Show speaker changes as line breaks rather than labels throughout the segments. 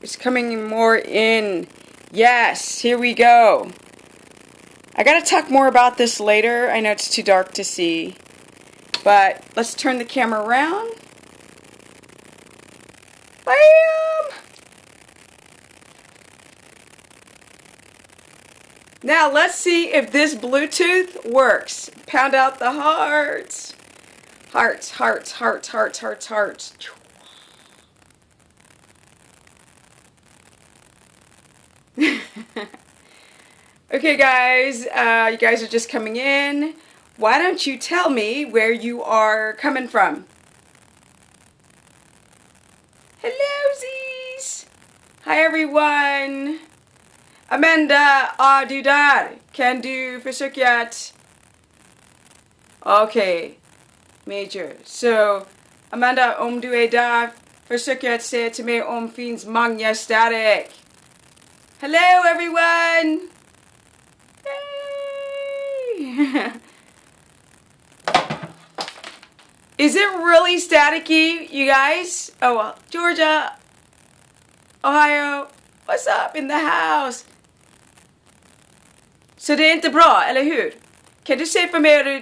It's coming more in. Yes, here we go. I gotta talk more about this later. I know it's too dark to see. But let's turn the camera around. Bam! Now let's see if this Bluetooth works. Pound out the hearts. Hearts, hearts, hearts, hearts, hearts, hearts. Okay guys, you guys are just coming in. Why don't you tell me where you are coming from? Hello Z's! Hi everyone! Amanda, du där? Kan du försöka att... Okay, Major. So, Amanda, om du är där, försök att säga till mig om finns många static. Hello everyone! Yay! Is it really staticky, you guys? Oh well, Georgia, Ohio, what's up in the house? Så det är inte bra, eller hur? Kan du säga för mig hur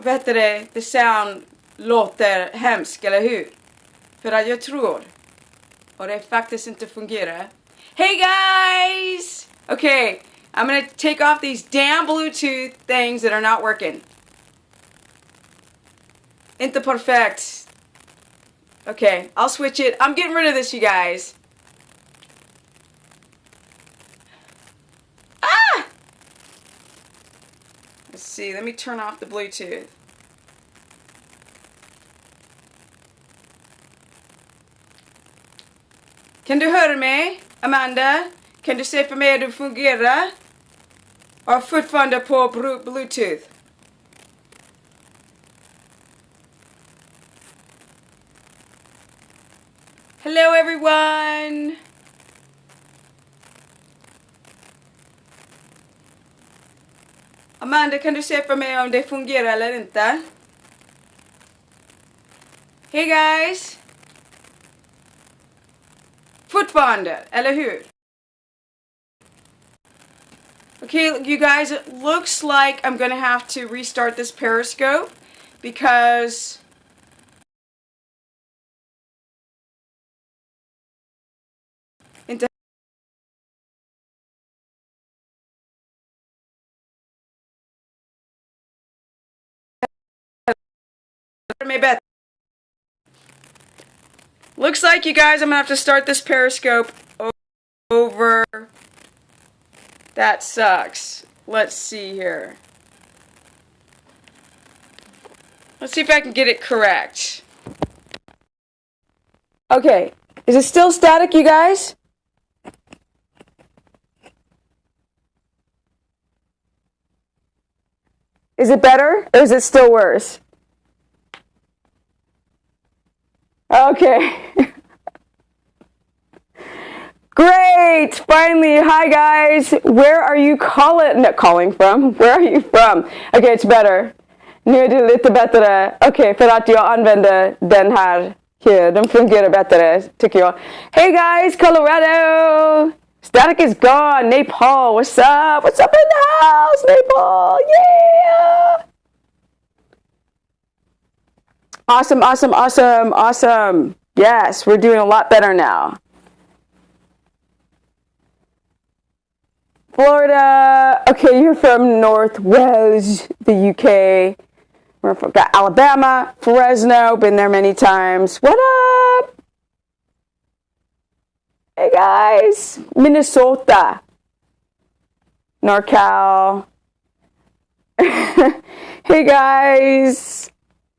vad heter det? The sound låter hemskt, eller hur? För att jag tror och det faktiskt inte fungerar. Hey guys! Okay, I'm gonna take off these damn Bluetooth things that are not working. Inte perfect. Okay, I'll switch it. I'm getting rid of this, you guys. Ah! Let's see, let me turn off the Bluetooth. Kan du höra mig, Amanda? Kan du se för mig hur det fungerar? Och fortfarande på Bluetooth. Hello everyone! Amanda, kan du se för mig om det fungerar eller inte? Hey guys! Fortfarande, eller hur? Okay, you guys, it looks like I'm gonna have to restart this Periscope because inte better. Looks like, you guys, I'm gonna have to start this Periscope over. That sucks. Let's see here. Let's see if I can get it correct. Okay, is it still static, you guys? Is it better, or is it still worse? Okay. Great! Finally, hi guys. Where are you calling from? Where are you from? Okay, it's better. Nu är det lite bättre. Okej, för att jag använder den här. Den fungerar bättre, tycker jag. Hey guys, Colorado! Static is gone. Nepal, what's up? What's up in the house, Nepal? Yeah! Awesome, awesome, awesome, awesome. Yes, we're doing a lot better now. Florida, okay, you're from North Wales, the UK. We're from Alabama, Fresno, been there many times. What up? Hey guys, Minnesota, NorCal. Hey guys.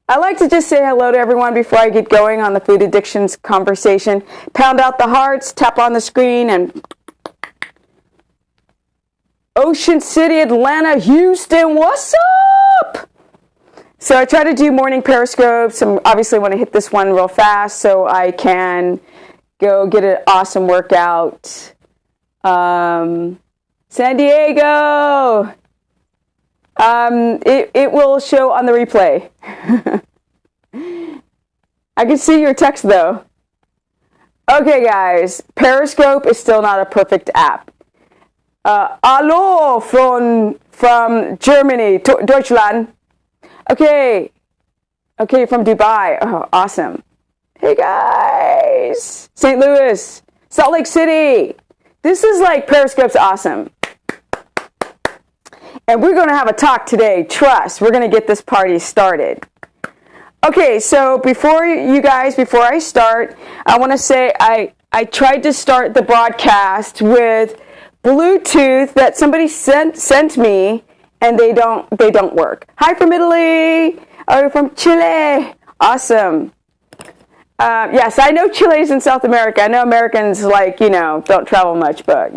I like to just say hello to everyone before I get going on the food addictions conversation. Pound out the hearts, tap on the screen, and Ocean City, Atlanta, Houston, what's up? So I try to do morning periscopes. I obviously want to hit this one real fast so I can go get an awesome workout. San Diego. It will show on the replay. I can see your text though. Okay, guys, Periscope is still not a perfect app. Hallo from Germany, Deutschland. Okay, from Dubai. Oh, awesome. Hey, guys, St. Louis, Salt Lake City. This is like Periscope's awesome. And we're going to have a talk today. Trust, we're going to get this party started. Okay, so before I start, I want to say I tried to start the broadcast with Bluetooth that somebody sent me, and they don't work. Hi from Italy. Oh, from Chile. Awesome. Yes, I know Chile's in South America. I know Americans don't travel much, but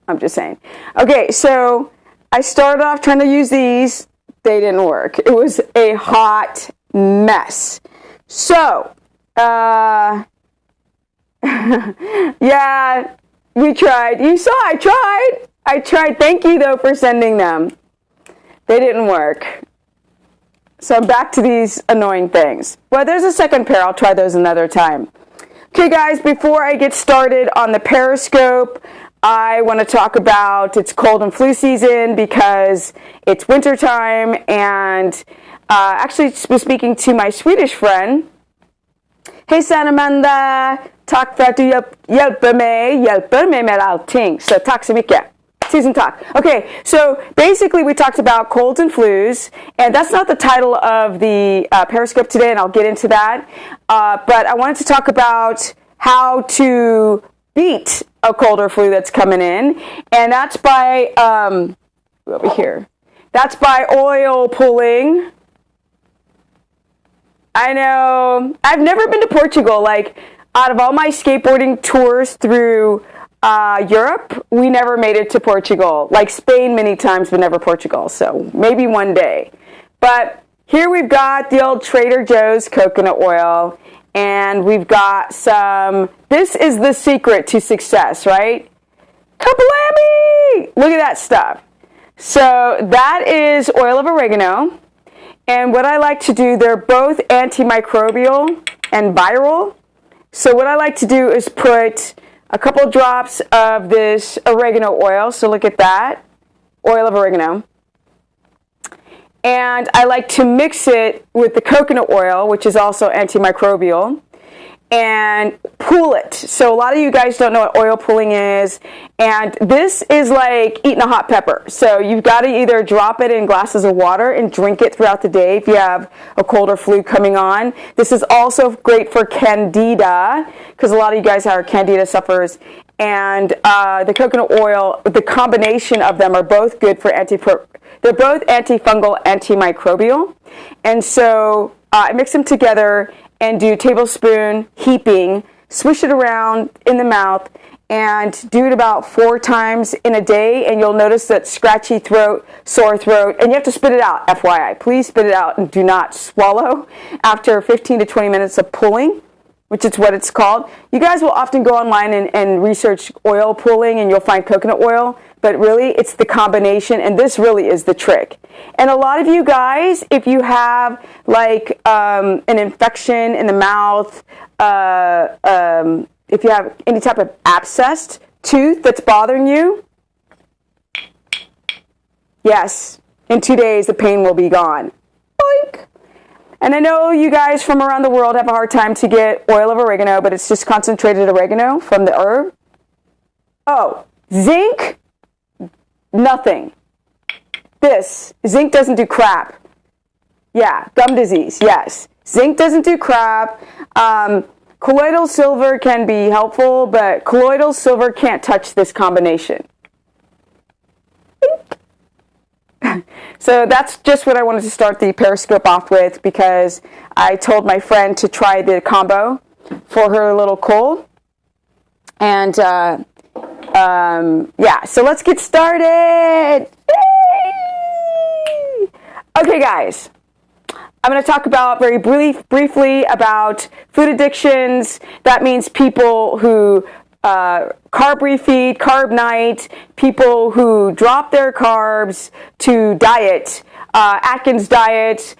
I'm just saying. Okay, so I started off trying to use these. They didn't work. It was a hot mess. So, yeah, we tried. You saw I tried. Thank you, though, for sending them. They didn't work. So I'm back to these annoying things. Well, there's a second pair. I'll try those another time. Okay, guys, before I get started on the Periscope, I want to talk about it's cold and flu season because it's wintertime, and actually was speaking to my Swedish friend. Hejsan Amanda, tack för att du hjälper mig med allting. Så tack så mycket. Tusen tack. Okay, so basically we talked about colds and flus, and that's not the title of the Periscope today, and I'll get into that. But I wanted to talk about how to beat a cold or flu that's coming in, and that's by, over here, that's by oil pulling. I know, I've never been to Portugal. Like, out of all my skateboarding tours through Europe, we never made it to Portugal. Like Spain many times, but never Portugal. So maybe one day. But here we've got the old Trader Joe's coconut oil, and we've got some, this is the secret to success, right? Kapalami! Look at that stuff. So that is oil of oregano. And what I like to do, they're both antimicrobial and viral. So what I like to do is put a couple drops of this oregano oil. So look at that, oil of oregano. And I like to mix it with the coconut oil, which is also antimicrobial, and pool it. So a lot of you guys don't know what oil pooling is, and this is like eating a hot pepper. So you've got to either drop it in glasses of water and drink it throughout the day if you have a cold or flu coming on. This is also great for candida, because a lot of you guys are candida sufferers, and the coconut oil, the combination of them are both good for they're both antifungal, antimicrobial, and so I mix them together and do tablespoon heaping, swish it around in the mouth, and do it about 4 times in a day, and you'll notice that scratchy throat, sore throat, and you have to spit it out, FYI. Please spit it out and do not swallow after 15 to 20 minutes of pulling, which is what it's called. You guys will often go online and research oil pulling, and you'll find coconut oil, but really it's the combination, and this really is the trick. And a lot of you guys, if you have like an infection in the mouth, if you have any type of abscessed tooth that's bothering you, yes, in 2 days the pain will be gone. Boink! And I know you guys from around the world have a hard time to get oil of oregano, but it's just concentrated oregano from the herb. Oh, zinc? Nothing. This, zinc doesn't do crap. Yeah, gum disease, yes. Zinc doesn't do crap. Colloidal silver can be helpful, but colloidal silver can't touch this combination. So that's just what I wanted to start the Periscope off with, because I told my friend to try the combo for her little cold. And yeah, so let's get started. Yay! Okay, guys. I'm going to talk about very briefly about food addictions. That means people who carb refeed, carb night, people who drop their carbs to diet, Atkins diet,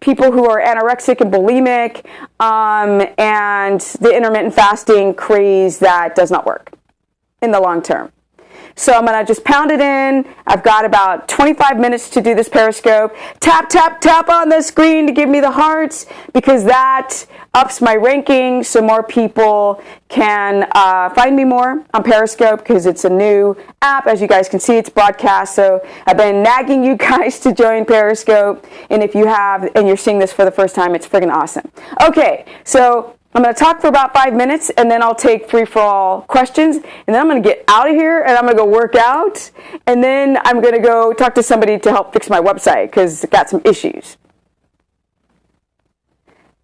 people who are anorexic and bulimic, and the intermittent fasting craze that does not work in the long term. So I'm going to just pound it in. I've got about 25 minutes to do this Periscope. Tap, tap, tap on the screen to give me the hearts, because that ups my ranking so more people can find me more on Periscope, because it's a new app. As you guys can see, it's broadcast. So I've been nagging you guys to join Periscope. And if you have, and you're seeing this for the first time, it's friggin' awesome. Okay, so I'm going to talk for about 5 minutes, and then I'll take free-for-all questions, and then I'm going to get out of here, and I'm going to go work out, and then I'm going to go talk to somebody to help fix my website, because it's got some issues.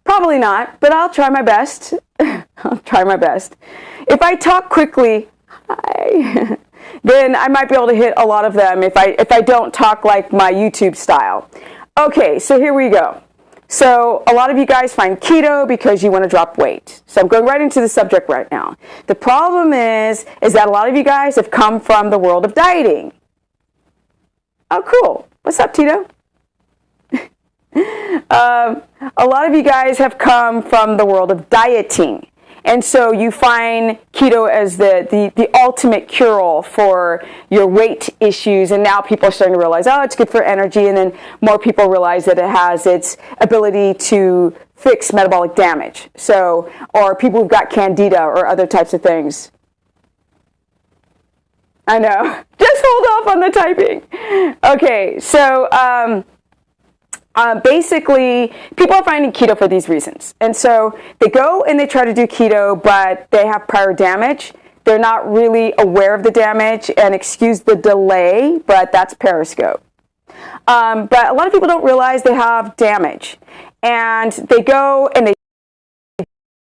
Probably not, but I'll try my best. I'll try my best. If I talk quickly, then I might be able to hit a lot of them if I don't talk like my YouTube style. Okay, so here we go. So a lot of you guys find keto because you want to drop weight. So I'm going right into the subject right now. The problem is that a lot of you guys have come from the world of dieting. Oh, cool. What's up, Tito? A lot of you guys have come from the world of dieting. And so you find keto as the ultimate cure-all for your weight issues. And now people are starting to realize, oh, it's good for energy. And then more people realize that it has its ability to fix metabolic damage. So, or people who've got candida or other types of things. I know. Just hold off on the typing. Okay, so basically, people are finding keto for these reasons. And so they go and they try to do keto, but they have prior damage. They're not really aware of the damage, and excuse the delay, but that's Periscope. But a lot of people don't realize they have damage. And they go and they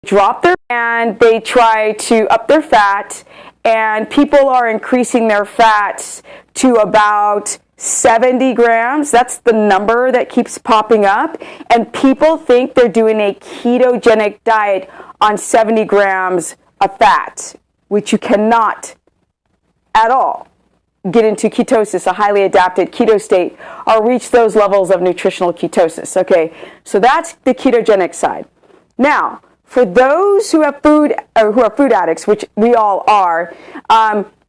drop their, and they try to up their fat, and people are increasing their fats to about 70 grams. That's the number that keeps popping up. And people think they're doing a ketogenic diet on 70 grams of fat, which you cannot at all get into ketosis, a highly adapted keto state, or reach those levels of nutritional ketosis. Okay, so that's the ketogenic side. Now, for those who have food, or who are food addicts, which we all are,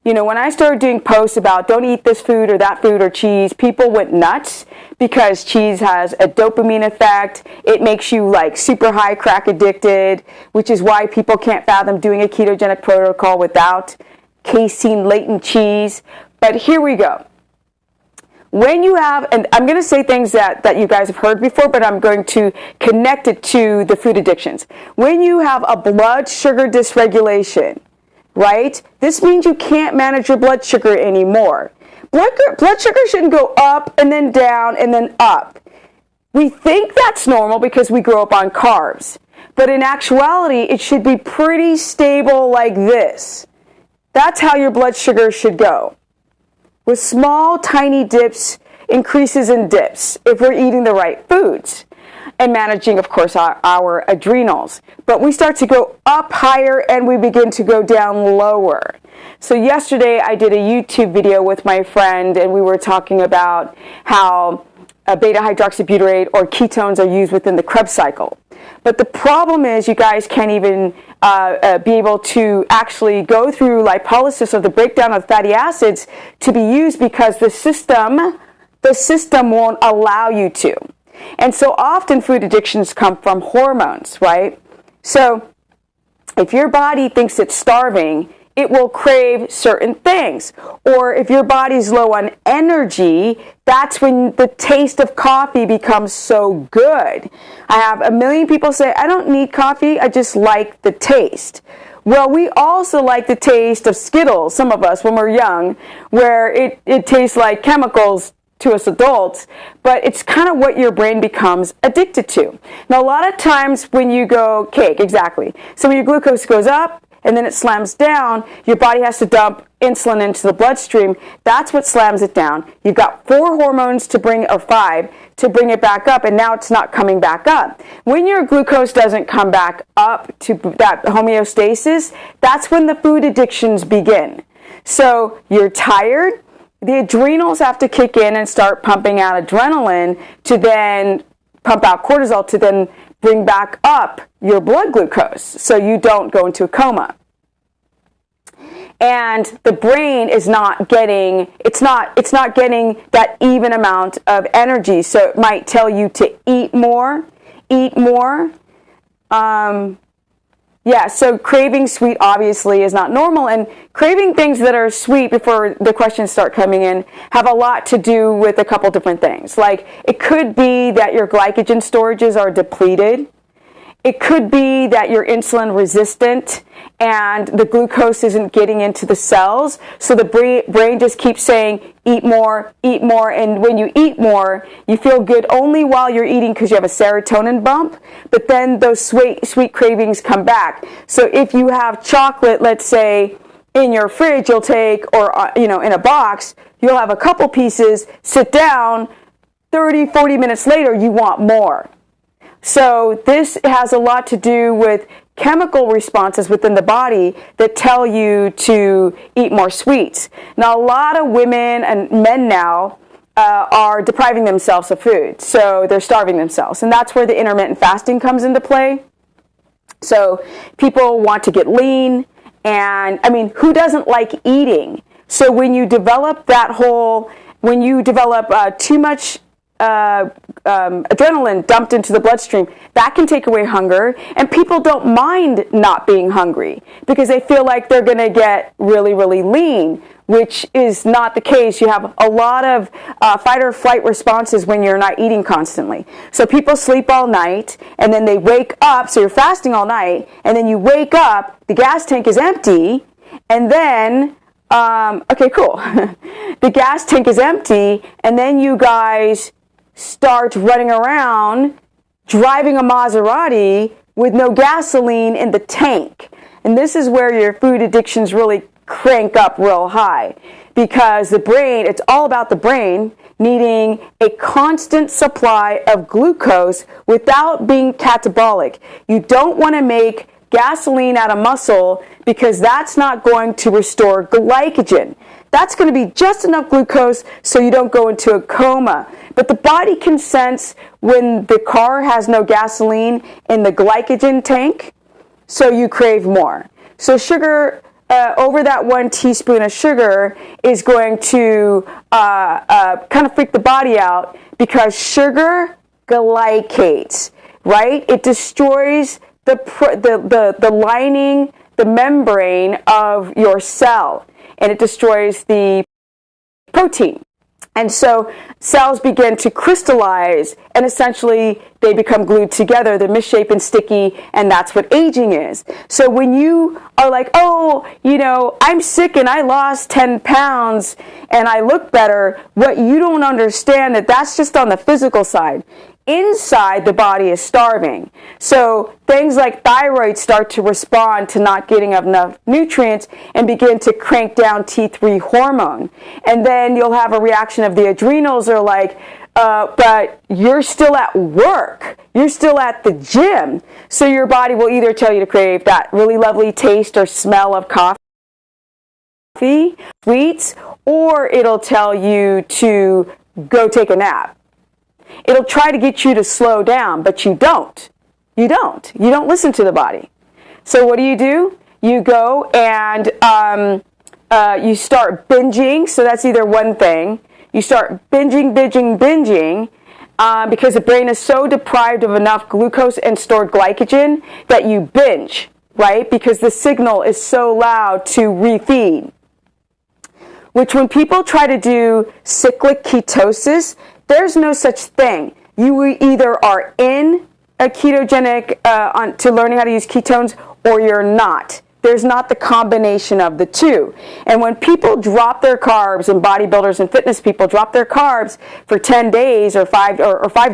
you know, when I started doing posts about don't eat this food or that food or cheese, people went nuts because cheese has a dopamine effect. It makes you like super high crack addicted, which is why people can't fathom doing a ketogenic protocol without casein latent cheese. But here we go. When you have, and I'm going to say things that you guys have heard before, but I'm going to connect it to the food addictions. When you have a blood sugar dysregulation, right? This means you can't manage your blood sugar anymore. Blood sugar shouldn't go up and then down and then up. We think that's normal because we grow up on carbs. But in actuality, it should be pretty stable like this. That's how your blood sugar should go. With small, tiny dips, increases in dips, if we're eating the right foods. And managing, of course, our adrenals. But we start to go up higher and we begin to go down lower. So yesterday I did a YouTube video with my friend, and we were talking about how beta hydroxybutyrate or ketones are used within the Krebs cycle. But the problem is you guys can't even be able to actually go through lipolysis or the breakdown of fatty acids to be used because the system won't allow you to. And so often food addictions come from hormones, right? So if your body thinks it's starving, it will crave certain things. Or if your body's low on energy, that's when the taste of coffee becomes so good. I have a million people say, I don't need coffee, I just like the taste. Well, we also like the taste of Skittles, some of us, when we're young, where it tastes like chemicals to us adults, but it's kind of what your brain becomes addicted to. Now, a lot of times when you go cake, exactly. So when your glucose goes up and then it slams down, your body has to dump insulin into the bloodstream. That's what slams it down. You've got 4 hormones to bring, or 5, to bring it back up, and now it's not coming back up. When your glucose doesn't come back up to that homeostasis, that's when the food addictions begin. So you're tired, the adrenals have to kick in and start pumping out adrenaline to then pump out cortisol to then bring back up your blood glucose so you don't go into a coma. And the brain is not getting, it's not getting that even amount of energy. So it might tell you to eat more. Yeah, so craving sweet obviously is not normal, and craving things that are sweet, before the questions start coming in, have a lot to do with a couple different things. Like, it could be that your glycogen storages are depleted. It could be that you're insulin resistant and the glucose isn't getting into the cells, so the brain just keeps saying, eat more, and when you eat more, you feel good only while you're eating because you have a serotonin bump, but then those sweet cravings come back. So if you have chocolate, let's say, in your fridge, you'll take, or in a box, you'll have a couple pieces, sit down, 30-40 minutes later, you want more. So this has a lot to do with chemical responses within the body that tell you to eat more sweets. Now, a lot of women and men now are depriving themselves of food. So they're starving themselves. And that's where the intermittent fasting comes into play. So people want to get lean. And, I mean, who doesn't like eating? So when you develop too much adrenaline dumped into the bloodstream, that can take away hunger, and people don't mind not being hungry because they feel like they're going to get really, really lean, which is not the case. You have a lot of fight or flight responses when you're not eating constantly. So people sleep all night, and then they wake up, so you're fasting all night, and then you wake up, the gas tank is empty, and then okay, cool. The gas tank is empty, and then you guys start running around driving a Maserati with no gasoline in the tank. And this is where your food addictions really crank up real high, because the brain, it's all about the brain needing a constant supply of glucose without being catabolic. You don't want to make gasoline out of muscle, because that's not going to restore glycogen. That's going to be just enough glucose so you don't go into a coma. But the body can sense when the car has no gasoline in the glycogen tank, so you crave more. So sugar, over that 1 teaspoon of sugar, is going to kind of freak the body out, because sugar glycates, right? It destroys the lining, the membrane of your cell, and it destroys the protein. And so cells begin to crystallize, and essentially they become glued together. They're misshapen, sticky, and that's what aging is. So when you are like, oh, I'm sick and I lost 10 pounds and I look better, what you don't understand, that's just on the physical side. Inside, the body is starving. So things like thyroid start to respond to not getting enough nutrients and begin to crank down T3 hormone. And then you'll have a reaction of the adrenals are like, but you're still at work. You're still at the gym. So your body will either tell you to crave that really lovely taste or smell of coffee, sweets, or it'll tell you to go take a nap. It'll try to get you to slow down, but you don't. You don't listen to the body. So what do? You go and you start binging. So that's either one thing. You start binging, because the brain is so deprived of enough glucose and stored glycogen that you binge, right? Because the signal is so loud to refeed. Which, when people try to do cyclic ketosis, there's no such thing. You either are in a ketogenic, to learning how to use ketones, or you're not. There's not the combination of the two. And when people drop their carbs, and bodybuilders and fitness people drop their carbs for 10 days or 5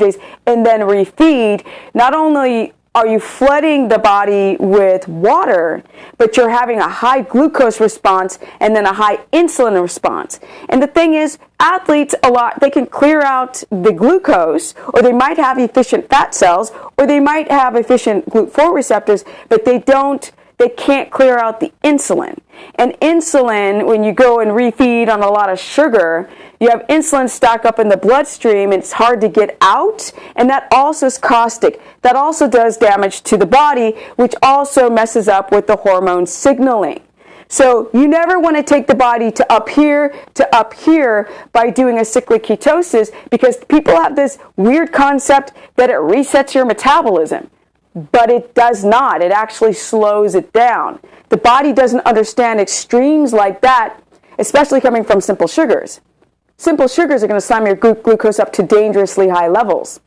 days and then refeed, not only are you flooding the body with water, but you're having a high glucose response and then a high insulin response. And the thing is, athletes, they can clear out the glucose, or they might have efficient fat cells, or they might have efficient GLUT4 receptors, but they don't they can't clear out the insulin. And insulin, when you go and refeed on a lot of sugar, you have insulin stock up in the bloodstream and it's hard to get out, and that also is caustic. That also does damage to the body, which also messes up with the hormone signaling. So you never want to take the body to up here by doing a cyclic ketosis, because people have this weird concept that it resets your metabolism. But it does not. It actually slows it down. The body doesn't understand extremes like that, especially coming from simple sugars. Simple sugars are going to slam your glucose up to dangerously high levels.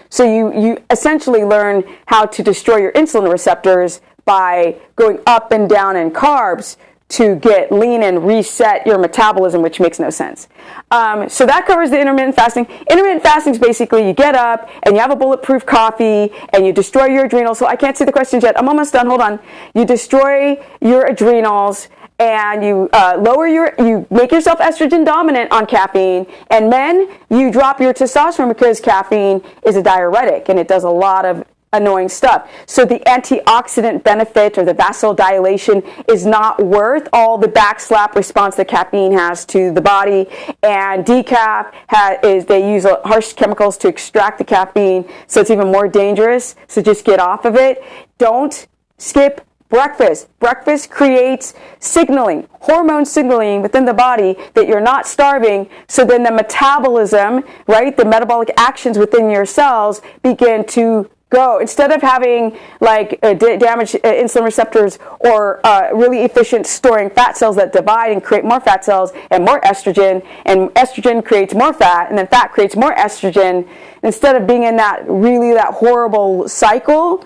So you essentially learn how to destroy your insulin receptors by going up and down in carbs to get lean and reset your metabolism, which makes no sense. So that covers the intermittent fasting. Intermittent fasting is basically you get up and you have a bulletproof coffee and you destroy your adrenals. So I can't see the questions yet. I'm almost done. Hold on. You destroy your adrenals and you you make yourself estrogen dominant on caffeine. And men, you drop your testosterone because caffeine is a diuretic and it does a lot of annoying stuff. So the antioxidant benefit or the vasodilation is not worth all the backslap response that caffeine has to the body. And decaf they use harsh chemicals to extract the caffeine, so it's even more dangerous. So just get off of it. Don't skip breakfast. Breakfast creates signaling, hormone signaling within the body that you're not starving. So then the metabolism, right, the metabolic actions within your cells begin to go. Instead of having like damaged insulin receptors or really efficient storing fat cells that divide and create more fat cells and more estrogen, and estrogen creates more fat, and then fat creates more estrogen, instead of being in that horrible cycle,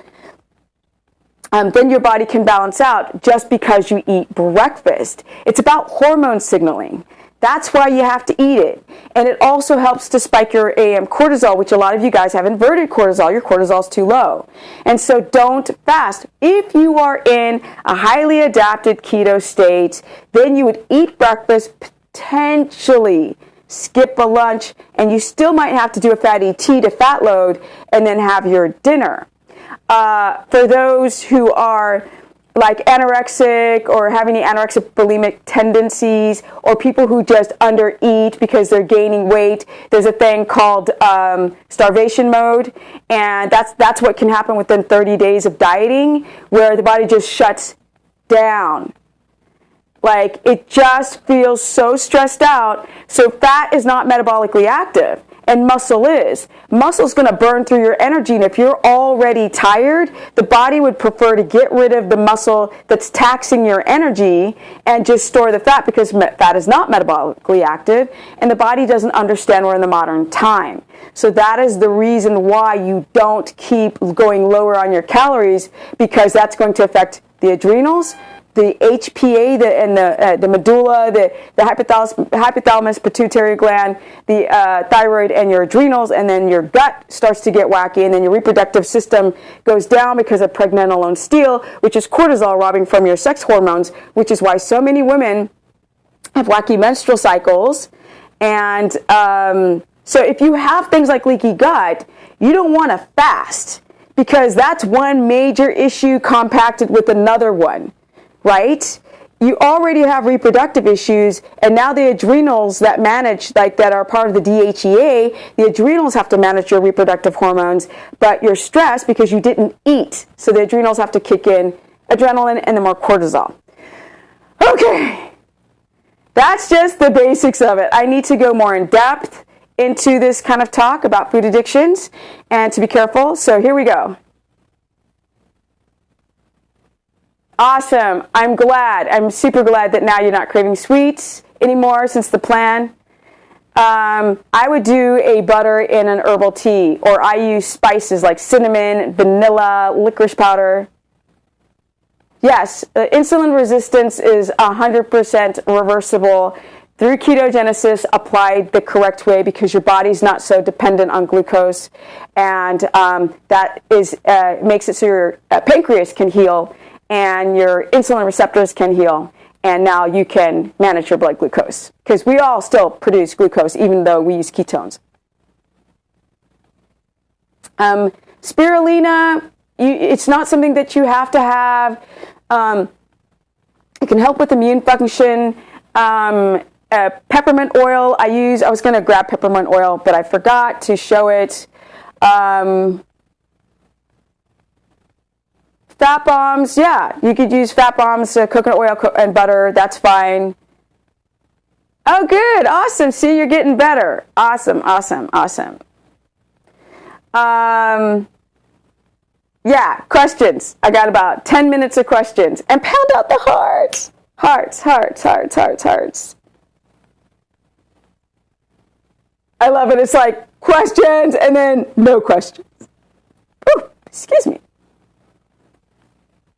then your body can balance out just because you eat breakfast. It's about hormone signaling. That's why you have to eat it. And it also helps to spike your AM cortisol, which a lot of you guys have inverted cortisol. Your cortisol is too low. And so don't fast. If you are in a highly adapted keto state, then you would eat breakfast, potentially skip a lunch, and you still might have to do a fatty T to fat load and then have your dinner. For those who are like anorexic or have any anorexic bulimic tendencies, or people who just undereat because they're gaining weight, there's a thing called starvation mode, and that's what can happen within 30 days of dieting, where the body just shuts down. Like, it just feels so stressed out. So fat is not metabolically active, and muscle is. Muscle's going to burn through your energy, and if you're already tired, the body would prefer to get rid of the muscle that's taxing your energy and just store the fat, because fat is not metabolically active, and the body doesn't understand we're in the modern time. So that is the reason why you don't keep going lower on your calories, because that's going to affect the adrenals, the HPA, the medulla, the hypothalamus, pituitary gland, the thyroid, and your adrenals, and then your gut starts to get wacky, and then your reproductive system goes down because of pregnenolone steal, which is cortisol robbing from your sex hormones, which is why so many women have wacky menstrual cycles. And so if you have things like leaky gut, you don't want to fast, because that's one major issue compacted with another one. Right? You already have reproductive issues, and now the adrenals that manage, like that are part of the DHEA, the adrenals have to manage your reproductive hormones, but you're stressed because you didn't eat. So the adrenals have to kick in adrenaline and then more cortisol. Okay. That's just the basics of it. I need to go more in depth into this kind of talk about food addictions and to be careful. So here we go. Awesome. I'm super glad that now you're not craving sweets anymore since the plan. I would do a butter in an herbal tea, or I use spices like cinnamon, vanilla, licorice powder. Yes, insulin resistance is 100% reversible through ketogenesis applied the correct way, because your body's not so dependent on glucose, and that makes it so your pancreas can heal and your insulin receptors can heal, and now you can manage your blood glucose, because we all still produce glucose even though we use ketones. Spirulina, It's not something that you have to have. It can help with immune function. Peppermint oil I was going to grab peppermint oil, but I forgot to show it. Fat bombs, yeah, you could use fat bombs, coconut oil and butter. That's fine. Oh, good. Awesome. See, you're getting better. Awesome. Yeah, questions. I got about 10 minutes of questions. And pound out the hearts. Hearts. I love it. It's like questions and then no questions. Ooh, excuse me.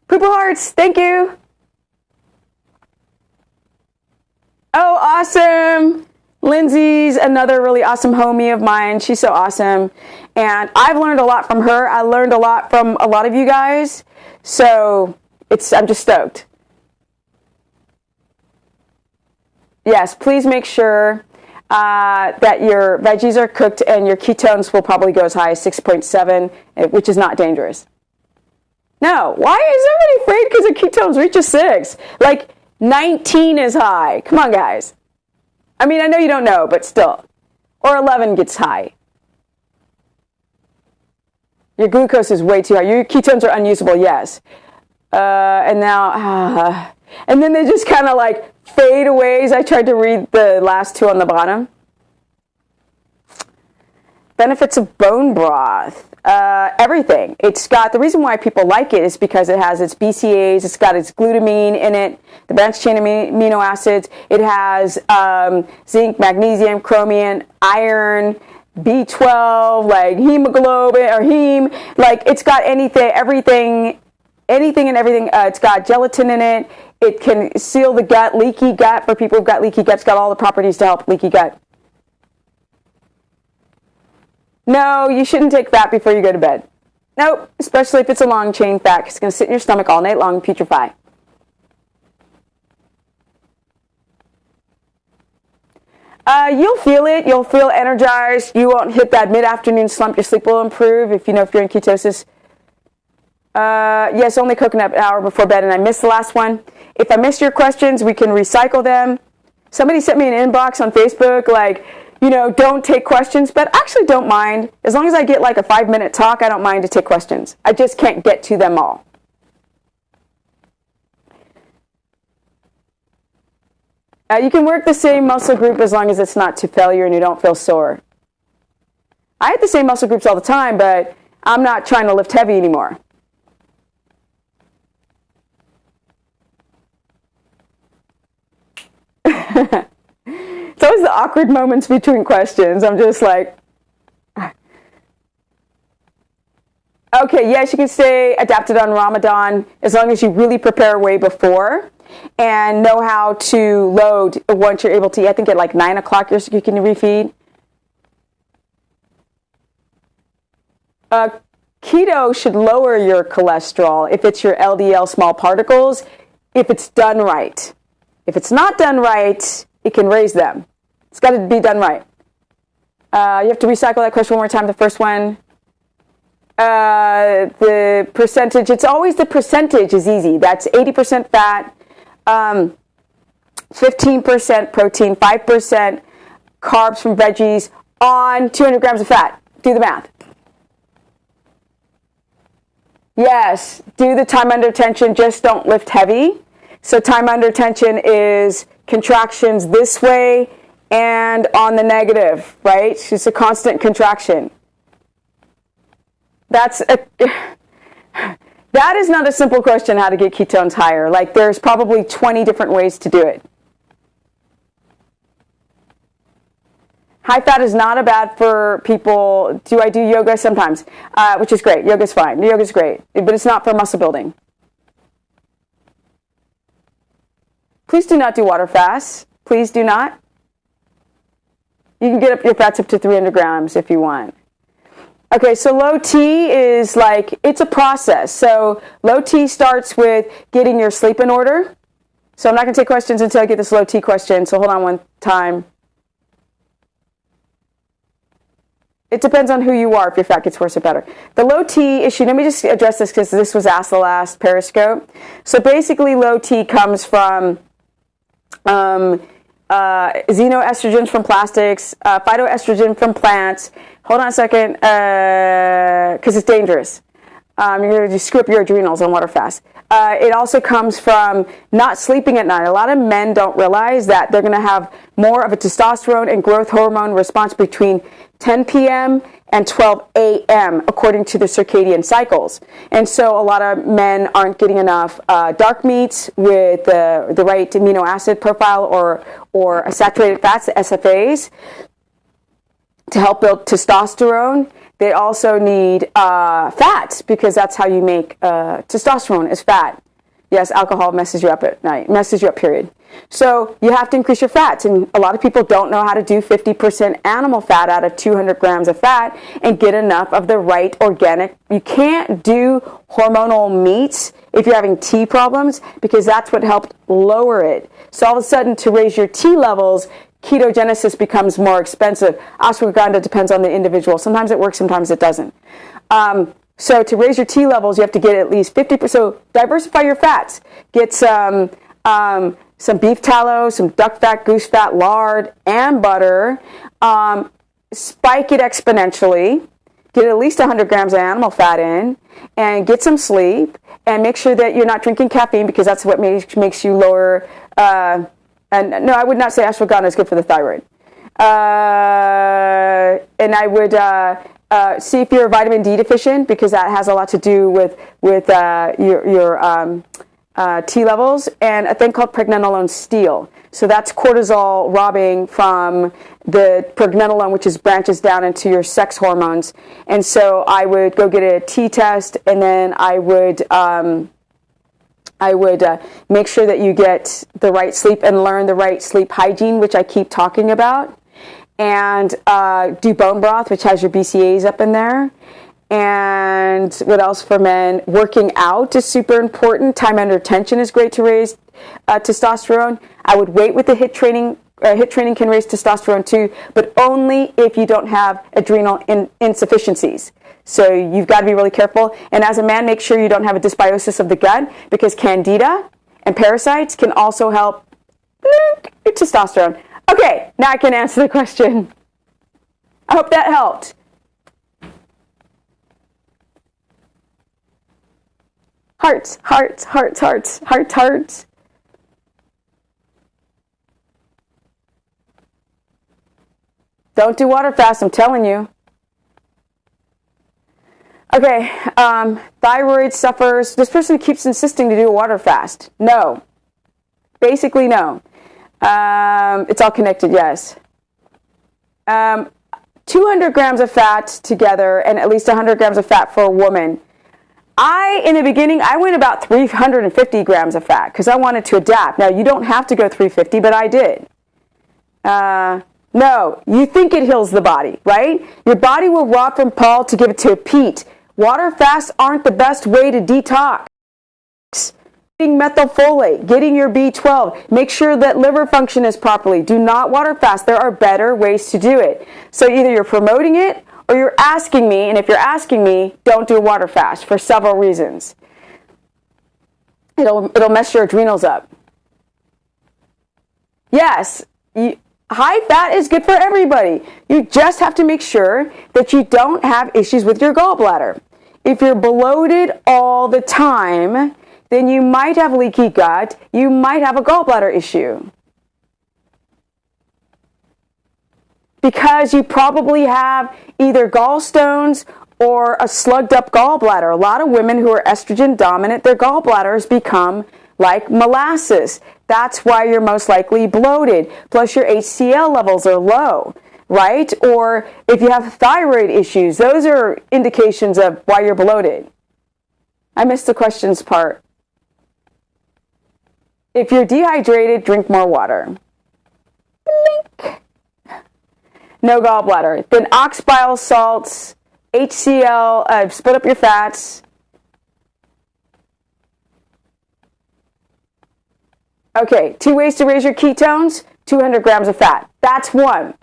Purple hearts. Thank you. Oh, awesome. Lindsay's another really awesome homie of mine. She's so awesome. And I've learned a lot from her. I learned a lot from a lot of you guys. So I'm just stoked. Yes, please make sure that your veggies are cooked and your ketones will probably go as high as 6.7, which is not dangerous. No, why is everybody afraid because the ketones reach a 6? Like 19 is high. Come on, guys. I mean, I know you don't know, but still. Or 11 gets high. Your glucose is way too high. Your ketones are unusable, yes. And then they just kind of like fade away as I tried to read the last two on the bottom. Benefits of bone broth. Everything. It's got, the reason why people like it is because it has its BCAAs, it's got its glutamine in it, the branched chain amino acids, it has zinc, magnesium, chromium, iron, B12, like hemoglobin or heme, like it's got everything and everything. It's got gelatin in it. It can seal the gut, leaky gut for people who've got leaky gut. It's got all the properties to help leaky gut. No, you shouldn't take fat before you go to bed. Nope, especially if it's a long chain fat. It's going to sit in your stomach all night long and putrefy. You'll feel it. You'll feel energized. You won't hit that mid-afternoon slump. Your sleep will improve if you're in ketosis. Yes, only coconut an hour before bed, and I missed the last one. If I missed your questions, we can recycle them. Somebody sent me an inbox on Facebook, like, don't take questions, but I actually don't mind. As long as I get like a 5-minute talk, I don't mind to take questions. I just can't get to them all. You can work the same muscle group as long as it's not to failure and you don't feel sore. I have the same muscle groups all the time, but I'm not trying to lift heavy anymore. It's always the awkward moments between questions. I'm just like, okay, yes, you can say adapted on Ramadan as long as you really prepare way before and know how to load once you're able to eat. I think at like 9 o'clock you can refeed. Keto should lower your cholesterol if it's your LDL small particles, if it's done right. If it's not done right, it can raise them. It's got to be done right. You have to recycle that question one more time, the first one. The percentage, it's always the percentage is easy. That's 80% fat, 15% protein, 5% carbs from veggies on 200 grams of fat. Do the math. Yes, do the time under tension, just don't lift heavy. So time under tension is contractions this way and on the negative, right? It's just a constant contraction. That is not a simple question, how to get ketones higher. Like there's probably 20 different ways to do it. High fat is not bad for people. Do I do yoga? Sometimes, which is great. Yoga's fine. Yoga's great, but it's not for muscle building. Please do not do water fasts. Please do not. You can get up your fats up to 300 grams if you want. Okay, so low T is like, it's a process. So low T starts with getting your sleep in order. So I'm not going to take questions until I get this low T question. So hold on one time. It depends on who you are if your fat gets worse or better. The low T issue, let me just address this because this was asked the last Periscope. So basically low T comes from xenoestrogens from plastics, phytoestrogen from plants. Hold on a second, because it's dangerous. You're going to screw up your adrenals on water fast. It also comes from not sleeping at night. A lot of men don't realize that they're going to have more of a testosterone and growth hormone response between 10 p.m. and 12 a.m. according to the circadian cycles. And so a lot of men aren't getting enough dark meats with the right amino acid profile or saturated fats, the SFAs, to help build testosterone. They also need fat because that's how you make testosterone is fat. Yes, alcohol messes you up at night, messes you up, period. So you have to increase your fats, and a lot of people don't know how to do 50% animal fat out of 200 grams of fat and get enough of the right organic. You can't do hormonal meats if you're having T problems because that's what helped lower it. So all of a sudden, to raise your T levels, ketogenesis becomes more expensive. Ashwagandha depends on the individual. Sometimes it works, sometimes it doesn't. So to raise your T levels, you have to get at least 50%. So diversify your fats. Get some beef tallow, some duck fat, goose fat, lard, and butter. Spike it exponentially. Get at least 100 grams of animal fat in, and get some sleep. And make sure that you're not drinking caffeine because that's what makes you lower. And no, I would not say ashwagandha is good for the thyroid. And I would see if you're vitamin D deficient because that has a lot to do with your T levels, and a thing called pregnenolone steal. So that's cortisol robbing from the pregnenolone, which branches down into your sex hormones. And so I would go get a T test, and then I would make sure that you get the right sleep and learn the right sleep hygiene, which I keep talking about. And do bone broth, which has your BCAAs up in there. And what else for men? Working out is super important. Time under tension is great to raise testosterone. I would wait with the HIIT training. HIIT training can raise testosterone too, but only if you don't have adrenal insufficiencies. So you've got to be really careful. And as a man, make sure you don't have a dysbiosis of the gut because candida and parasites can also help your testosterone. Okay, now I can answer the question. I hope that helped. Hearts, hearts, hearts, hearts, hearts, hearts. Don't do water fast, I'm telling you. Okay, thyroid suffers. This person keeps insisting to do a water fast. No. Basically, no. It's all connected, yes. 200 grams of fat together and at least 100 grams of fat for a woman. In the beginning, I went about 350 grams of fat because I wanted to adapt. Now, you don't have to go 350, but I did. No, you think it heals the body, right? Your body will rob from Paul to give it to Pete. Water fasts aren't the best way to detox. Getting methylfolate, getting your B12, make sure that liver function is properly. Do not water fast. There are better ways to do it. So either you're promoting it or you're asking me, and if you're asking me, don't do a water fast for several reasons. It'll mess your adrenals up. Yes, high fat is good for everybody. You just have to make sure that you don't have issues with your gallbladder. If you're bloated all the time, then you might have leaky gut. You might have a gallbladder issue. Because you probably have either gallstones or a slugged up gallbladder. A lot of women who are estrogen dominant, their gallbladders become like molasses. That's why you're most likely bloated. Plus your HCl levels are low, right? Or if you have thyroid issues, those are indications of why you're bloated. I missed the questions part. If you're dehydrated, drink more water. Blink. No gallbladder. Then ox bile salts, HCl, split up your fats. Okay, 2 ways to raise your ketones, 200 grams of fat. That's one.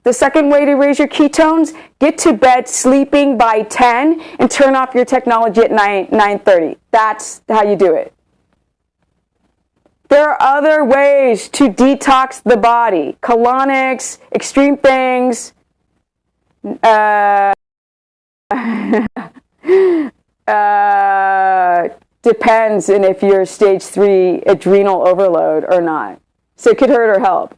The second way to raise your ketones, get to bed sleeping by 10 and turn off your technology at 9:30. That's how you do it. There are other ways to detox the body. Colonics, extreme things. Depends on if you're stage 3 adrenal overload or not. So it could hurt or help.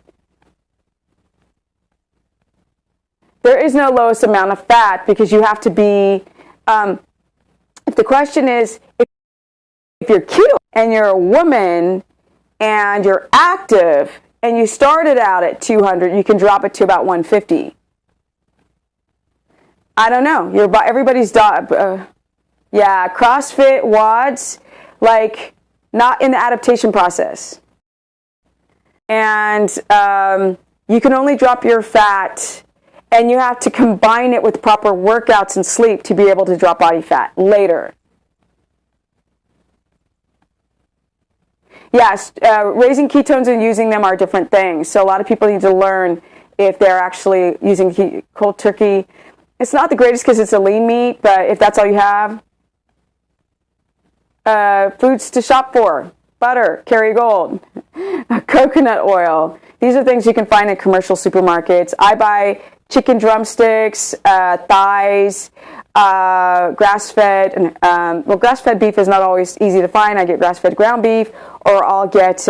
There is no lowest amount of fat because you have to be, if the question is, if you're keto and you're a woman and you're active and you started out at 200, you can drop it to about 150. I don't know. Everybody's, CrossFit, WODs, like not in the adaptation process. And you can only drop your fat, and you have to combine it with proper workouts and sleep to be able to drop body fat later. Yes, raising ketones and using them are different things. So a lot of people need to learn if they're actually using cold turkey. It's not the greatest because it's a lean meat, but if that's all you have, foods to shop for: butter, Kerrygold, coconut oil. These are things you can find in commercial supermarkets. I buy chicken drumsticks, thighs, grass-fed. Well, grass-fed beef is not always easy to find. I get grass-fed ground beef, or I'll get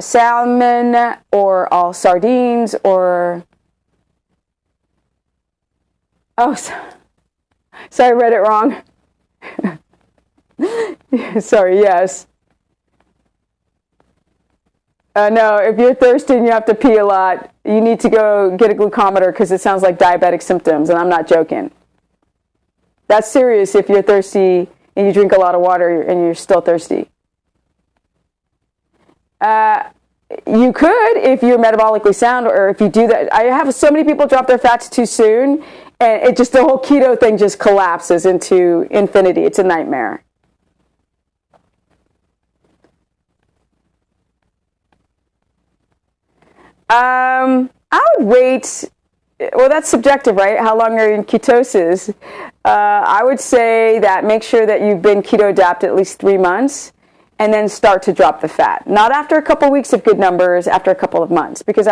salmon, or all sardines, or... Oh, sorry, I read it wrong. Sorry, yes. No, if you're thirsty and you have to pee a lot, you need to go get a glucometer because it sounds like diabetic symptoms, and I'm not joking. That's serious if you're thirsty and you drink a lot of water and you're still thirsty. You could if you're metabolically sound, or if you do that. I have so many people drop their fats too soon, and the whole keto thing just collapses into infinity. It's a nightmare. I would wait. Well, that's subjective, right? How long are you in ketosis? I would say that make sure that you've been keto adapted at least 3 months, and then start to drop the fat. Not after a couple of weeks of good numbers, after a couple of months. Because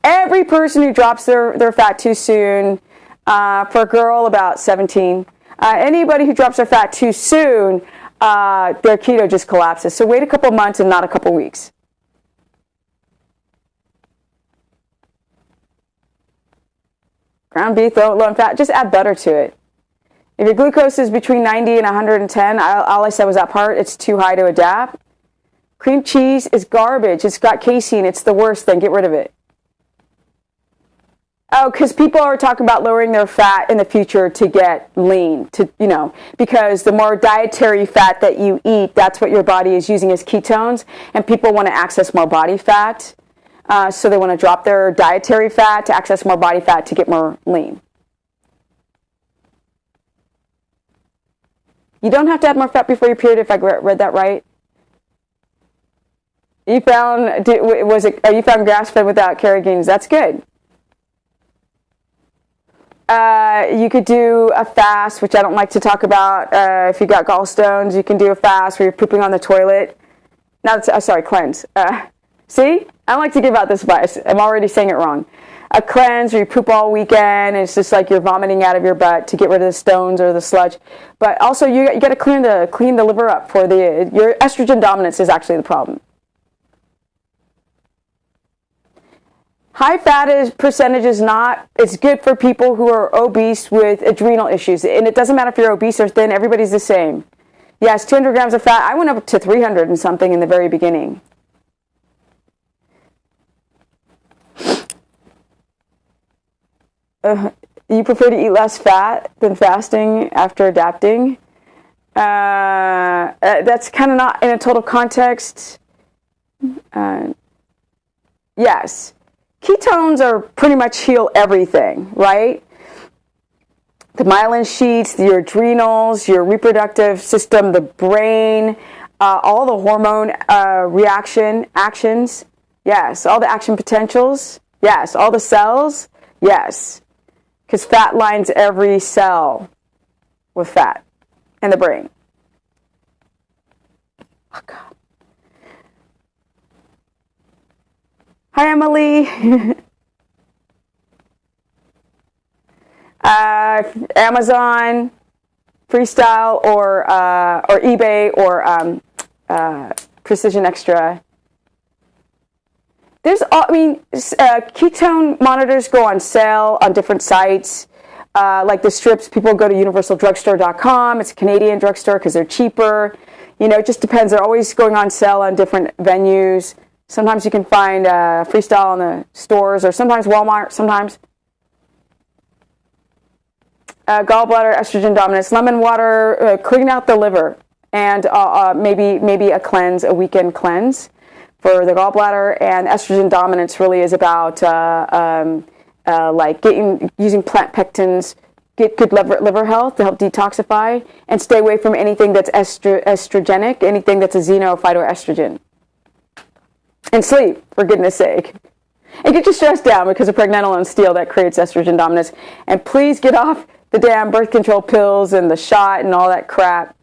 every person who drops their fat too soon, for a girl about 17, anybody who drops their fat too soon, their keto just collapses. So wait a couple of months and not a couple of weeks. Ground beef, low in fat, just add butter to it. If your glucose is between 90 and 110, all I said was that part, it's too high to adapt. Cream cheese is garbage. It's got casein. It's the worst thing. Get rid of it. Oh, because people are talking about lowering their fat in the future to get lean, because the more dietary fat that you eat, that's what your body is using as ketones, and people want to access more body fat. So they want to drop their dietary fat to access more body fat to get more lean. You don't have to add more fat before your period, if I read that right. You found grass-fed without carrageenans. That's good. You could do a fast, which I don't like to talk about. If you got gallstones, you can do a fast where you're pooping on the toilet. Cleanse. See? I don't like to give out this advice. I'm already saying it wrong. A cleanse where you poop all weekend, and it's just like you're vomiting out of your butt to get rid of the stones or the sludge. But also, you got to clean the liver up for your estrogen dominance is actually the problem. High fat percentage is not. It's good for people who are obese with adrenal issues, and it doesn't matter if you're obese or thin. Everybody's the same. Yes, 200 grams of fat. I went up to 300 and something in the very beginning. You prefer to eat less fat than fasting after adapting? That's kind of not in a total context. Yes. Ketones are pretty much heal everything, right? The myelin sheaths, your adrenals, your reproductive system, the brain, all the hormone actions. Yes, all the action potentials. Yes, all the cells, yes. Because fat lines every cell with fat in the brain. Oh, God. Hi, Emily. Amazon, Freestyle, or eBay, or Precision Extra. There's, ketone monitors go on sale on different sites. Like the strips, people go to universaldrugstore.com. It's a Canadian drugstore because they're cheaper. It just depends. They're always going on sale on different venues. Sometimes you can find Freestyle in the stores, or sometimes Walmart, sometimes. Gallbladder, estrogen dominance, lemon water, clean out the liver, and maybe a cleanse, a weekend cleanse for the gallbladder. And estrogen dominance really is about using plant pectins, get good liver health to help detoxify, and stay away from anything that's estrogenic, anything that's a xenophytoestrogen. And sleep, for goodness sake. And get your stress down, because of pregnenolone and steel that creates estrogen dominance. And please get off the damn birth control pills and the shot and all that crap.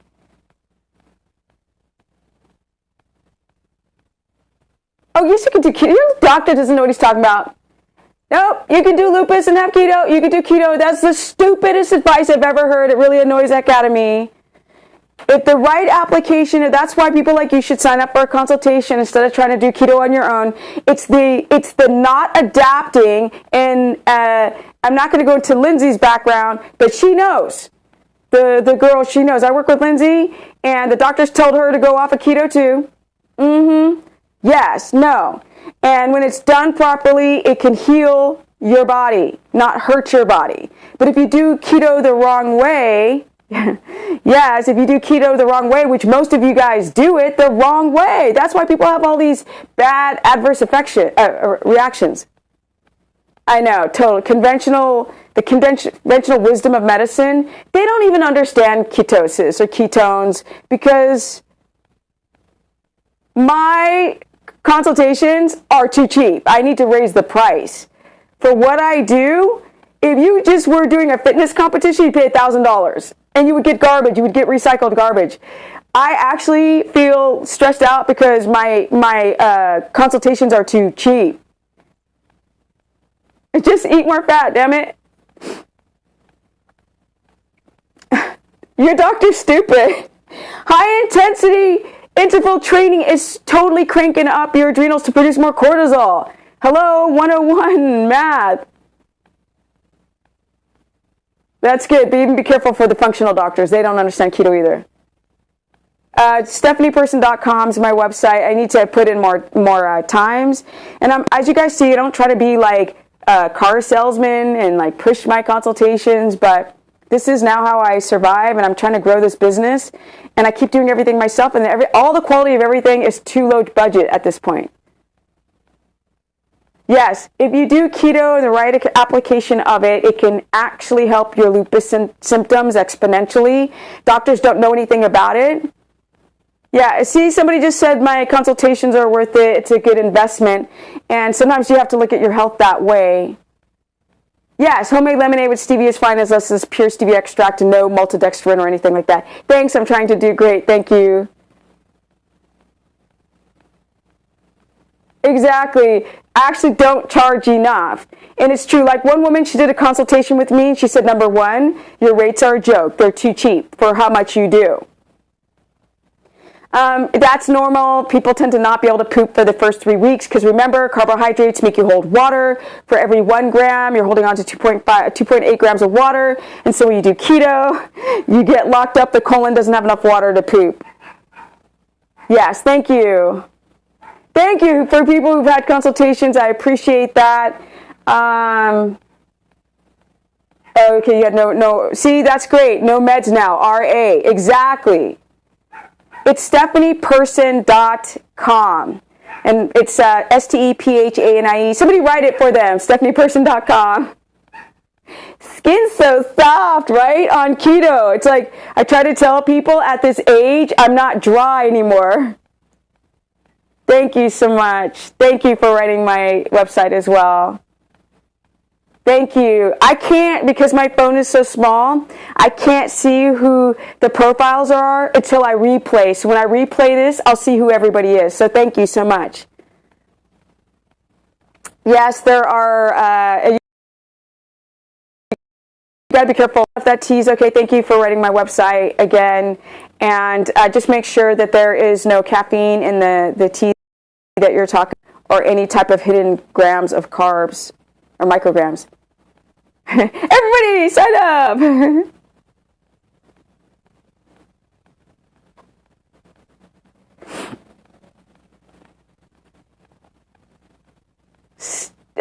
Oh, yes, you can do keto. Your doctor doesn't know what he's talking about. Nope, you can do lupus and have keto. You can do keto. That's the stupidest advice I've ever heard. It really annoys the heck out of me. If the right application, that's why people like you should sign up for a consultation instead of trying to do keto on your own. It's the not adapting, and I'm not going to go into Lindsay's background, but she knows. The girl, she knows. I work with Lindsay, and the doctors told her to go off of keto too. Yes, no. And when it's done properly, it can heal your body, not hurt your body. But if you do keto the wrong way, yes, if you do keto the wrong way, which most of you guys do it the wrong way. That's why people have all these bad adverse reactions. I know, totally. The conventional wisdom of medicine, they don't even understand ketosis or ketones, because my consultations are too cheap. I need to raise the price. For what I do, if you just were doing a fitness competition, you'd pay $1,000. And you would get garbage. You would get recycled garbage. I actually feel stressed out because my consultations are too cheap. Just eat more fat, damn it. Your doctor's stupid. High intensity interval training is totally cranking up your adrenals to produce more cortisol. Hello, 101 math. That's good, but be careful for the functional doctors. They don't understand keto either. StephaniePerson.com is my website. I need to put in more times. And as you guys see, I don't try to be like a car salesman and like push my consultations, but this is now how I survive, and I'm trying to grow this business. And I keep doing everything myself, and all the quality of everything is too low budget at this point. Yes, if you do keto and the right application of it, it can actually help your lupus symptoms exponentially. Doctors don't know anything about it. Yeah, see, somebody just said my consultations are worth it. It's a good investment. And sometimes you have to look at your health that way. Yes, homemade lemonade with stevia is fine as long as it's pure stevia extract and no maltodextrin or anything like that. Thanks, I'm trying to do great. Thank you. Exactly. I actually don't charge enough. And it's true. Like one woman, she did a consultation with me, and she said, number one, your rates are a joke. They're too cheap for how much you do. That's normal. People tend to not be able to poop for the first 3 weeks because remember, carbohydrates make you hold water. For every 1 gram, you're holding on to 2.8 grams of water. And so when you do keto, you get locked up. The colon doesn't have enough water to poop. Yes, thank you. Thank you for people who've had consultations. I appreciate that. Okay, you had no. See, that's great. No meds now. RA. Exactly. It's StephaniePerson.com. And it's STEPHANIE. Somebody write it for them. StephaniePerson.com. Skin's so soft, right? On keto. It's like I try to tell people at this age, I'm not dry anymore. Thank you so much. Thank you for writing my website as well. Thank you. I can't, because my phone is so small, I can't see who the profiles are until I replay. So when I replay this, I'll see who everybody is. So thank you so much. Yes, there are, you gotta be careful of that tease. Okay, thank you for writing my website again. And just make sure that there is no caffeine in the tea that you're talking, or any type of hidden grams of carbs or micrograms. Everybody, sign up!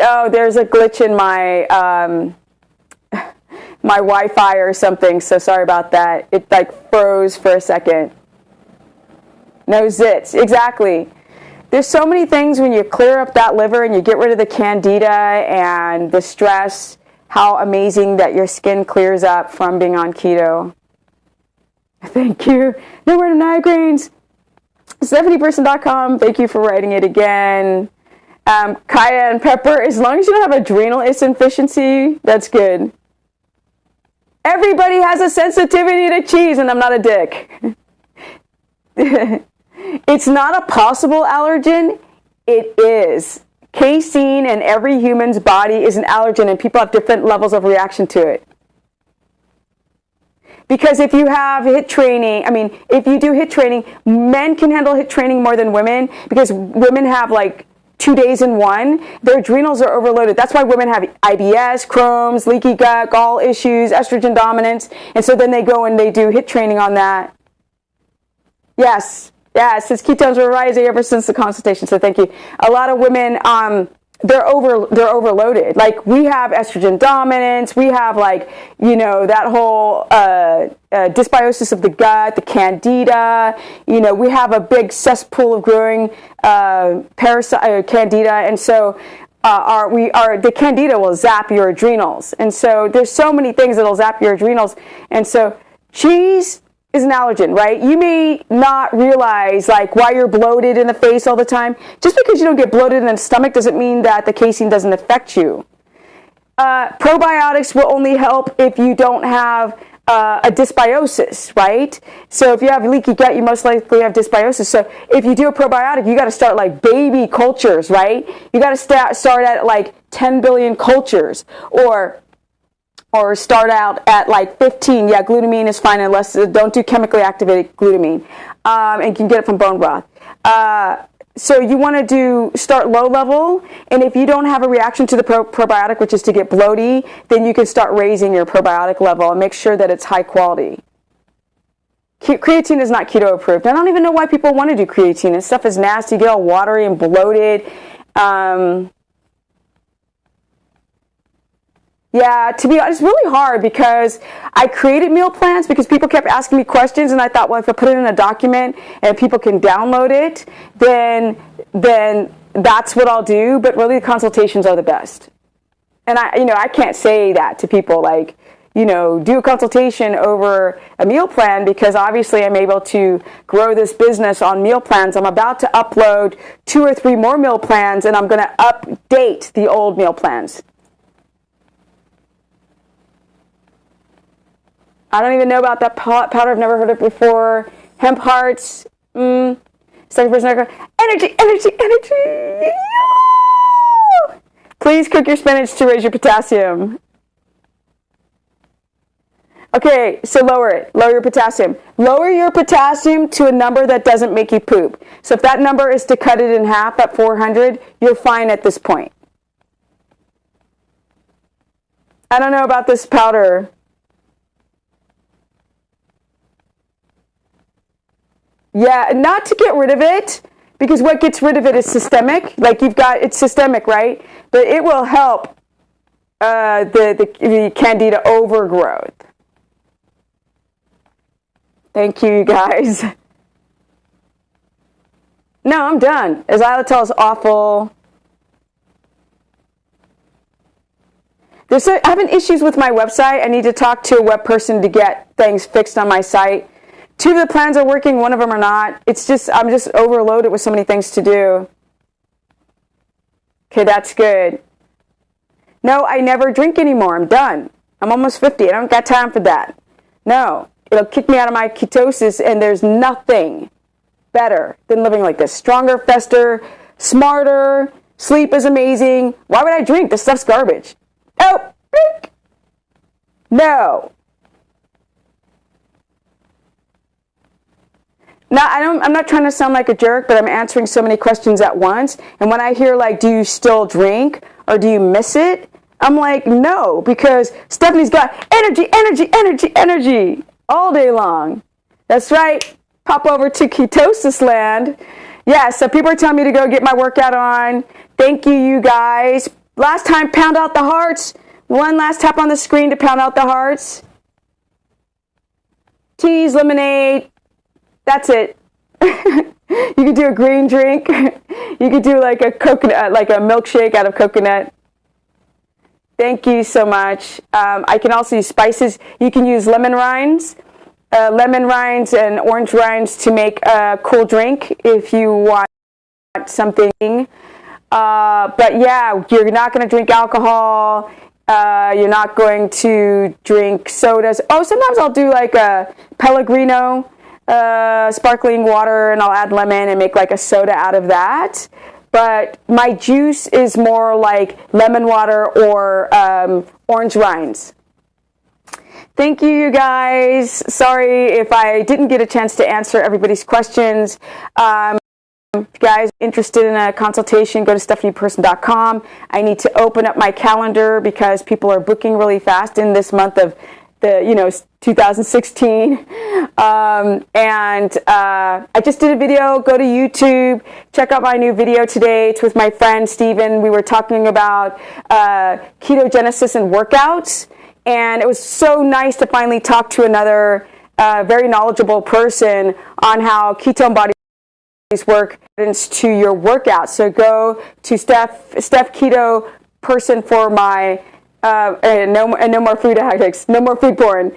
Oh, there's a glitch in my my Wi-Fi or something, so sorry about that. It like froze for a second. No zits, exactly. There's so many things when you clear up that liver and you get rid of the candida and the stress, how amazing that your skin clears up from being on keto. Thank you. Nowhere to migraines. 70person.com. Thank you for writing it again. Cayenne pepper, as long as you don't have adrenal insufficiency, that's good. Everybody has a sensitivity to cheese, and I'm not a dick. It's not a possible allergen. It is. Casein in every human's body is an allergen, and people have different levels of reaction to it. Because if you have HIIT training, if you do HIIT training, men can handle HIIT training more than women, because women have like 2 days in one. Their adrenals are overloaded. That's why women have IBS, Crohn's, leaky gut, gall issues, estrogen dominance. And so then they go and they do HIIT training on that. Yes, his ketones were rising ever since the consultation, so thank you. A lot of women, they're overloaded. Like, we have estrogen dominance, we have that whole dysbiosis of the gut, the candida, we have a big cesspool of growing candida, and so the candida will zap your adrenals. And so there's so many things that'll zap your adrenals. And so cheese is an allergen, right? You may not realize why you're bloated in the face all the time. Just because you don't get bloated in the stomach doesn't mean that the casein doesn't affect you. Probiotics will only help if you don't have a dysbiosis, right? So if you have leaky gut, you most likely have dysbiosis. So if you do a probiotic, you got to start like baby cultures, right? You got to start at like 10 billion cultures, or start out at like 15. Yeah, glutamine is fine, unless don't do chemically activated glutamine, and you can get it from bone broth. So you want to start low level, and if you don't have a reaction to the probiotic, which is to get bloaty, then you can start raising your probiotic level and make sure that it's high quality. Creatine is not keto approved. I don't even know why people want to do creatine. This stuff is nasty. You get all watery and bloated. Yeah, to be honest, it's really hard, because I created meal plans because people kept asking me questions, and I thought, well, if I put it in a document and people can download it, then that's what I'll do. But really, the consultations are the best. And I can't say that to people, do a consultation over a meal plan, because obviously I'm able to grow this business on meal plans. I'm about to upload 2 or 3 more meal plans, and I'm going to update the old meal plans. I don't even know about that powder. I've never heard of it before. Hemp hearts. Second person. Energy. Yeah! Please cook your spinach to raise your potassium. Okay, so lower it. Lower your potassium. Lower your potassium to a number that doesn't make you poop. So if that number is to cut it in half at 400, you're fine at this point. I don't know about this powder. Yeah, not to get rid of it, because what gets rid of it is systemic. It's systemic, right? But it will help the candida overgrowth. Thank you, guys. No, I'm done. Xylitol is awful. I'm having issues with my website. I need to talk to a web person to get things fixed on my site. 2 of the plans are working, 1 of them are not. I'm just overloaded with so many things to do. Okay, that's good. No, I never drink anymore. I'm done. I'm almost 50. I don't got time for that. No, it'll kick me out of my ketosis, and there's nothing better than living like this. Stronger, faster, smarter, sleep is amazing. Why would I drink? This stuff's garbage. Oh, drink. No. Now, I'm not trying to sound like a jerk, but I'm answering so many questions at once. And when I hear, like, do you still drink or do you miss it? I'm like, no, because Stephanie's got energy, energy, energy, energy all day long. That's right. Pop over to ketosis land. Yeah, so people are telling me to go get my workout on. Thank you, you guys. Last time, pound out the hearts. One last tap on the screen to pound out the hearts. Teas, lemonade. That's it. You could do a green drink. You could do like a coconut, like a milkshake out of coconut. Thank you so much. I can also use spices. You can use lemon rinds and orange rinds to make a cool drink if you want something. But yeah, you're not going to drink alcohol. You're not going to drink sodas. Oh, sometimes I'll do like a Pellegrino sparkling water, and I'll add lemon and make like a soda out of that. But my juice is more like lemon water or orange rinds. Thank you, you guys. Sorry if I didn't get a chance to answer everybody's questions. If you guys are interested in a consultation, go to stephanieperson.com. I need to open up my calendar because people are booking really fast in this month of 2016. I just did a video. Go to YouTube. Check out my new video today. It's with my friend Steven. We were talking about ketogenesis and workouts. And it was so nice to finally talk to another very knowledgeable person on how ketone bodies work to your workout. So go to Steph Keto Person for my no more food addicts, no more food porn.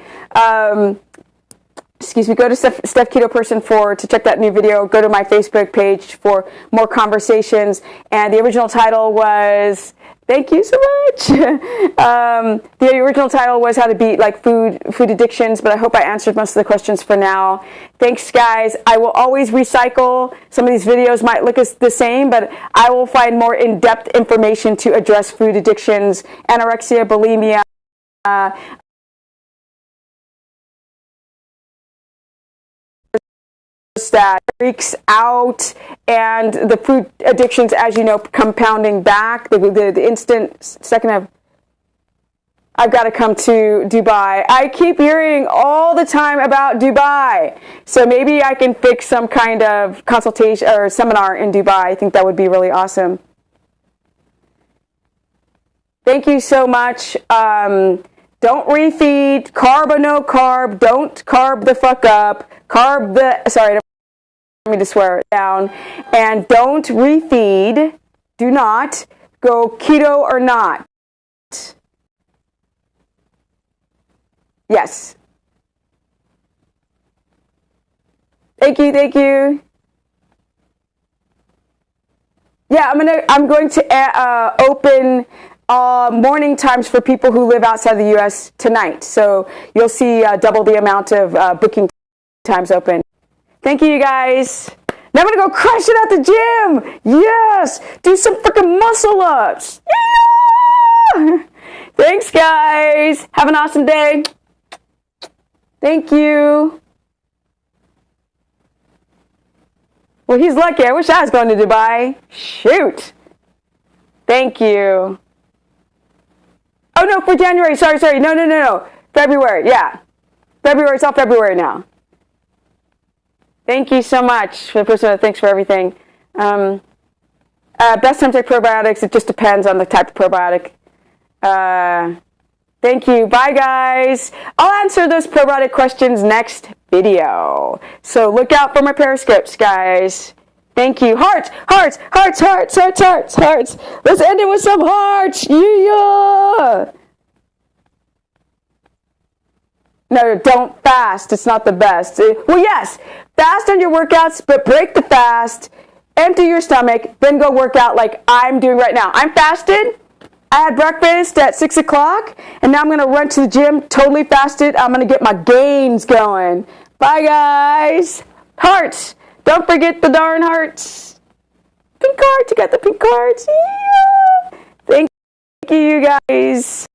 Excuse me. Go to Steph Keto Person to check that new video. Go to my Facebook page for more conversations. And the original title was. Thank you so much. The original title was how to beat like food addictions, but I hope I answered most of the questions for now. Thanks, guys. I will always recycle. Some of these videos might look the same, but I will find more in-depth information to address food addictions, anorexia, bulimia, that freaks out, and the food addictions, as you know, compounding back. The instant second of, I've got to come to Dubai. I keep hearing all the time about Dubai, so maybe I can fix some kind of consultation or seminar in Dubai. I think that would be really awesome. Thank you so much. Don't refeed, carb or no carb. Don't carb the fuck up. Sorry, I don't want me to swear it down. And don't refeed. Do not go keto or not. Yes. Thank you. Yeah, I'm going to open morning times for people who live outside the U.S. tonight. So you'll see double the amount of booking times open. Thank you, you guys. Now I'm going to go crush it at the gym. Yes. Do some freaking muscle ups. Yeah. Thanks, guys. Have an awesome day. Thank you. Well, he's lucky. I wish I was going to Dubai. Shoot. Thank you. Oh, no, for January. Sorry. No. February. Yeah. February. It's all February now. Thank you so much for the person that thanks for everything. Best time to take probiotics. It just depends on the type of probiotic. Thank you. Bye, guys. I'll answer those probiotic questions next video. So look out for my periscopes, guys. Thank you. Hearts. Let's end it with some hearts. Yeah. No, don't fast. It's not the best. Well, yes, fast on your workouts, but break the fast, empty your stomach, then go work out like I'm doing right now. I'm fasted. I had breakfast at 6 o'clock, and now I'm going to run to the gym, totally fasted. I'm going to get my gains going. Bye, guys. Hearts. Don't forget the darn hearts. Pink hearts. You got the pink hearts. Yeah. Thank you, guys.